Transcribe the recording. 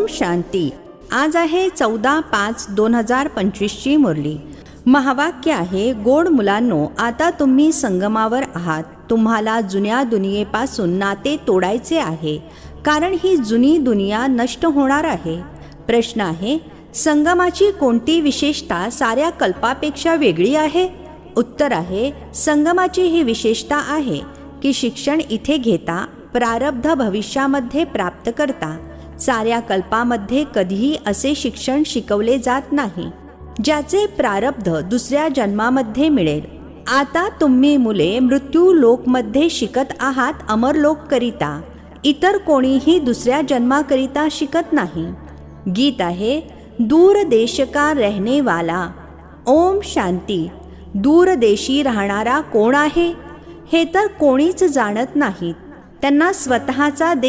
ओम शांती। आज आहे 14/5/2025 ची मुरली। महावाक्य आहे, गोड मुलांनो, आता तुम्ही संगमावर आहात। तुम्हाला जुन्या दुनियेपासून नाते तोडायचे आहे, कारण ही जुनी दुनिया नष्ट होणार आहे। प्रश्न आहे, संगमाची कोणती विशेषता साऱ्या कल्पापेक्षा वेगळी आहे? उत्तर आहे, संगमाची ही विशेषता आहे की शिक्षण इथे घेता, प्रारब्ध भविष्यामध्ये प्राप्त करता। साऱ्या कल्पामध्ये कधीही असे शिक्षण शिकवले जात नाही ज्याचे प्रारब्ध दुसऱ्या जन्मामध्ये मिळेल। आता तुम्ही मुले मृत्यू लोकमध्ये शिकत आहात, अमरलोक करिता। इतर कोणीही दुसऱ्या जन्माकरिता शिकत नाही। गीत आहे, दूर देश का रहने वाला। ओम शांती। दूरदेशी राहणारा कोण आहे हे तर कोणीच जाणत नाहीत। त्यांना स्वतःचा देश